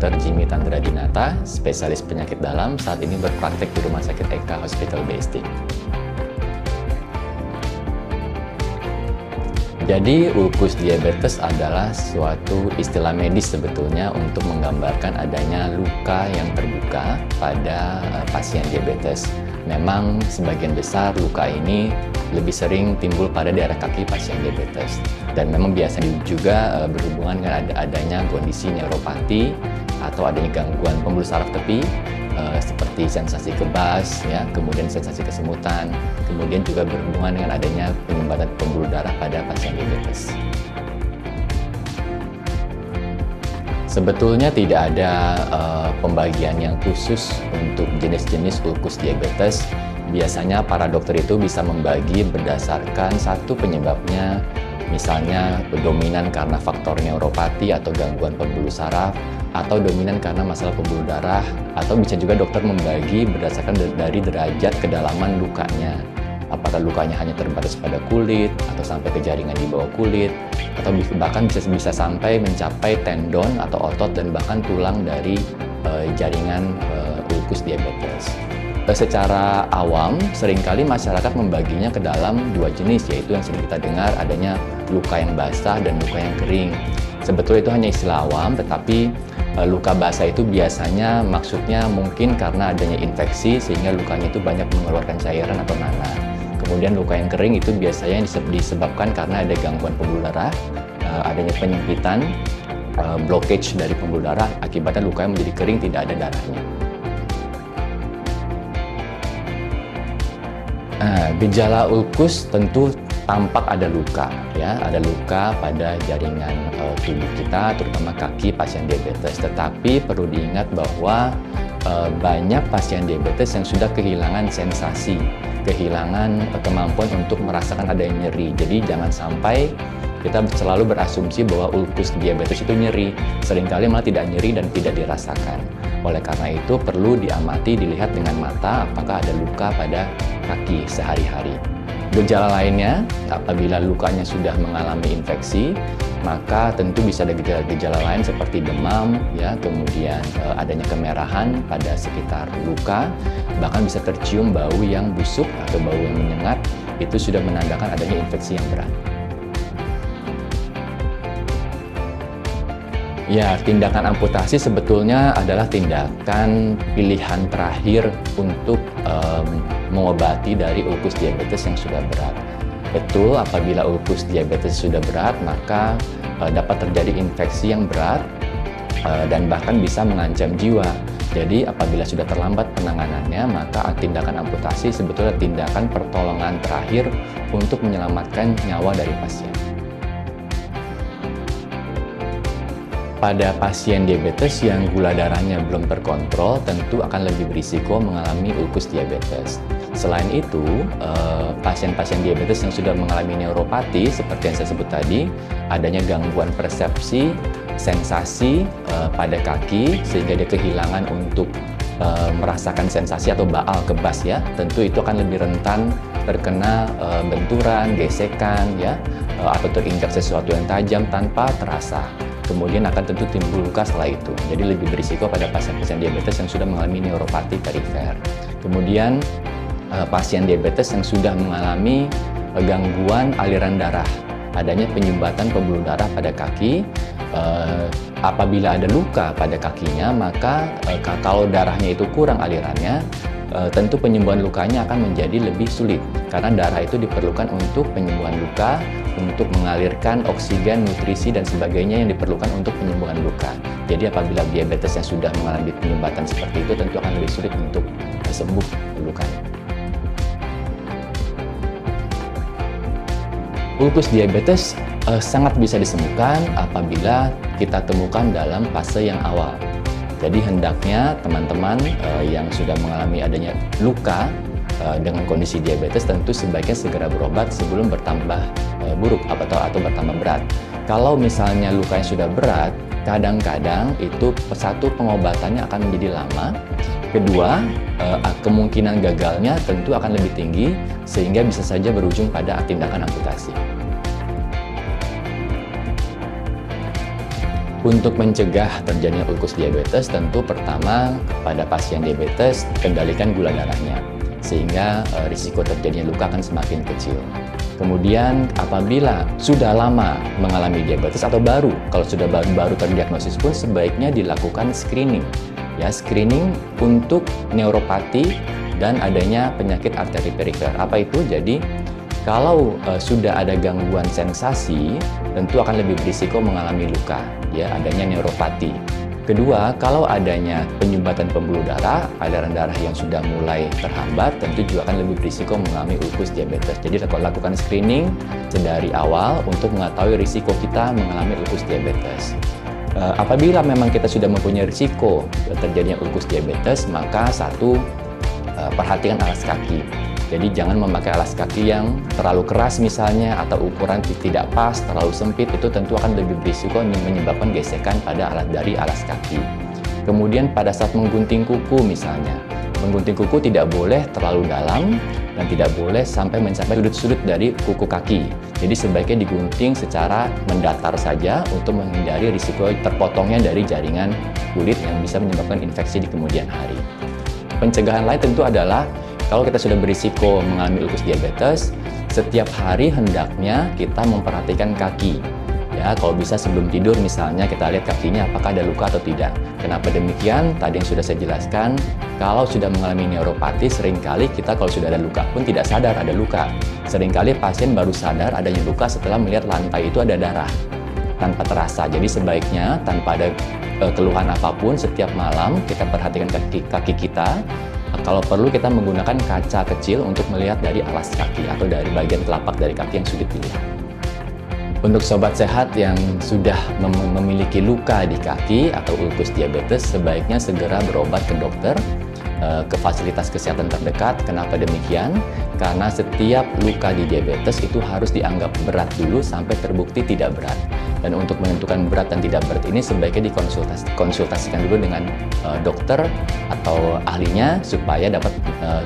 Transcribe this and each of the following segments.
Dr. Jimmy Tandradinata, spesialis penyakit dalam, saat ini berpraktek di Rumah Sakit Eka Hospital BSD. Jadi, ulkus diabetes adalah suatu istilah medis sebetulnya untuk menggambarkan adanya luka yang terbuka pada pasien diabetes. Memang sebagian besar luka ini lebih sering timbul pada daerah kaki pasien diabetes. Dan memang biasanya juga berhubungan dengan adanya kondisi neuropati atau adanya gangguan pembuluh saraf tepi, seperti sensasi kebas, ya, kemudian sensasi kesemutan, kemudian juga berhubungan dengan adanya penyumbatan pembuluh darah pada pasien diabetes. Sebetulnya tidak ada pembagian yang khusus untuk jenis-jenis ulkus diabetes. Biasanya para dokter itu bisa membagi berdasarkan satu penyebabnya, misalnya dominan karena faktor neuropati atau gangguan pembuluh saraf, atau dominan karena masalah pembuluh darah, atau bisa juga dokter membagi berdasarkan dari derajat kedalaman lukanya. Apakah lukanya hanya terbatas pada kulit, atau sampai ke jaringan di bawah kulit, atau bahkan bisa sampai mencapai tendon atau otot dan bahkan tulang dari jaringan ulkus diabetes. Secara awam, seringkali masyarakat membaginya ke dalam dua jenis, yaitu yang sering kita dengar adanya luka yang basah dan luka yang kering. Sebetulnya itu hanya istilah awam, tetapi luka basah itu biasanya maksudnya mungkin karena adanya infeksi sehingga lukanya itu banyak mengeluarkan cairan atau nanah. Kemudian luka yang kering itu biasanya disebabkan karena ada gangguan pembuluh darah, adanya penyempitan, blockage dari pembuluh darah, akibatnya lukanya menjadi kering, tidak ada darahnya. Gejala ulkus tentu tampak ada luka, ya, ada luka pada jaringan tubuh kita, terutama kaki pasien diabetes. Tetapi perlu diingat bahwa banyak pasien diabetes yang sudah kehilangan sensasi, kehilangan kemampuan untuk merasakan adanya nyeri. Jadi jangan sampai kita selalu berasumsi bahwa ulkus diabetes itu nyeri. Seringkali malah tidak nyeri dan tidak dirasakan. Oleh karena itu perlu diamati, dilihat dengan mata apakah ada luka pada kaki sehari-hari. Gejala lainnya, apabila lukanya sudah mengalami infeksi, maka tentu bisa ada gejala-gejala lain seperti demam, ya, kemudian adanya kemerahan pada sekitar luka, bahkan bisa tercium bau yang busuk atau bau yang menyengat, itu sudah menandakan adanya infeksi yang berat. Ya, tindakan amputasi sebetulnya adalah tindakan pilihan terakhir untuk mengobati dari ulkus diabetes yang sudah berat. Betul, apabila ulkus diabetes sudah berat, maka dapat terjadi infeksi yang berat dan bahkan bisa mengancam jiwa. Jadi, apabila sudah terlambat penanganannya, maka tindakan amputasi sebetulnya tindakan pertolongan terakhir untuk menyelamatkan nyawa dari pasien. Pada pasien diabetes yang gula darahnya belum terkontrol, tentu akan lebih berisiko mengalami ulkus diabetes. Selain itu, pasien-pasien diabetes yang sudah mengalami neuropati, seperti yang saya sebut tadi, adanya gangguan persepsi, sensasi pada kaki, sehingga dia kehilangan untuk merasakan sensasi atau baal kebas, ya. Tentu itu akan lebih rentan terkena benturan, gesekan, ya, atau terinjak sesuatu yang tajam tanpa terasa. Kemudian akan tentu timbul luka setelah itu. Jadi lebih berisiko pada pasien-pasien diabetes yang sudah mengalami neuropati perifer. Kemudian pasien diabetes yang sudah mengalami gangguan aliran darah, adanya penyumbatan pembuluh darah pada kaki. Apabila ada luka pada kakinya, maka kalau darahnya itu kurang alirannya, tentu penyembuhan lukanya akan menjadi lebih sulit karena darah itu diperlukan untuk penyembuhan luka, untuk mengalirkan oksigen, nutrisi, dan sebagainya yang diperlukan untuk penyembuhan luka. Jadi apabila diabetes yang sudah mengalami penyumbatan seperti itu, tentu akan lebih sulit untuk sembuh lukanya. Ulkus diabetes sangat bisa disembuhkan apabila kita temukan dalam fase yang awal. Jadi hendaknya teman-teman yang sudah mengalami adanya luka dengan kondisi diabetes tentu sebaiknya segera berobat sebelum bertambah buruk atau bertambah berat. Kalau misalnya lukanya sudah berat, kadang-kadang itu satu pengobatannya akan menjadi lama. Kedua, kemungkinan gagalnya tentu akan lebih tinggi sehingga bisa saja berujung pada tindakan amputasi. Untuk mencegah terjadinya ulkus diabetes, tentu pertama pada pasien diabetes kendalikan gula darahnya, sehingga risiko terjadinya luka akan semakin kecil. Kemudian apabila sudah lama mengalami diabetes atau kalau sudah baru terdiagnosis pun sebaiknya dilakukan screening. Ya, screening untuk neuropati dan adanya penyakit arteri perifer. Apa itu? Jadi kalau sudah ada gangguan sensasi, tentu akan lebih berisiko mengalami luka, ya, adanya neuropati. Kedua, kalau adanya penyumbatan pembuluh darah, aliran darah yang sudah mulai terhambat, tentu juga akan lebih berisiko mengalami ulkus diabetes. Jadi lakukan screening sedari awal untuk mengetahui risiko kita mengalami ulkus diabetes. Apabila memang kita sudah mempunyai risiko terjadinya ulkus diabetes, maka perhatikan alas kaki. Jadi jangan memakai alas kaki yang terlalu keras misalnya, atau ukuran tidak pas, terlalu sempit, itu tentu akan lebih berisiko menyebabkan gesekan pada alas kaki. Kemudian pada saat menggunting kuku misalnya, menggunting kuku tidak boleh terlalu dalam dan tidak boleh sampai mencapai sudut-sudut dari kuku kaki. Jadi sebaiknya digunting secara mendatar saja untuk menghindari risiko terpotongnya dari jaringan kulit yang bisa menyebabkan infeksi di kemudian hari. Pencegahan lain tentu adalah kalau kita sudah berisiko mengalami ulkus diabetes, setiap hari hendaknya kita memperhatikan kaki. Ya, kalau bisa sebelum tidur misalnya kita lihat kakinya apakah ada luka atau tidak. Kenapa demikian? Tadi yang sudah saya jelaskan, kalau sudah mengalami neuropati, seringkali kita kalau sudah ada luka pun tidak sadar ada luka. Seringkali pasien baru sadar adanya luka setelah melihat lantai itu ada darah tanpa terasa. Jadi sebaiknya tanpa ada keluhan apapun, setiap malam kita perhatikan kaki kita. Kalau perlu kita menggunakan kaca kecil untuk melihat dari alas kaki atau dari bagian telapak dari kaki yang sulit dilihat. Untuk sobat sehat yang sudah memiliki luka di kaki atau ulkus diabetes, sebaiknya segera berobat ke dokter, ke fasilitas kesehatan terdekat. Kenapa demikian? Karena setiap luka di diabetes itu harus dianggap berat dulu sampai terbukti tidak berat. Dan untuk menentukan berat dan tidak berat ini sebaiknya dikonsultasikan dulu dengan dokter atau ahlinya supaya dapat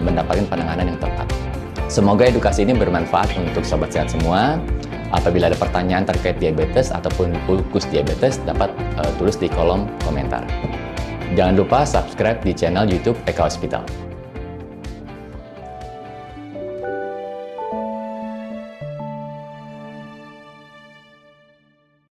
mendapatkan penanganan yang tepat. Semoga edukasi ini bermanfaat untuk sobat sehat semua. Apabila ada pertanyaan terkait diabetes ataupun ulkus diabetes, dapat tulis di kolom komentar. Jangan lupa subscribe di channel YouTube Eka Hospital.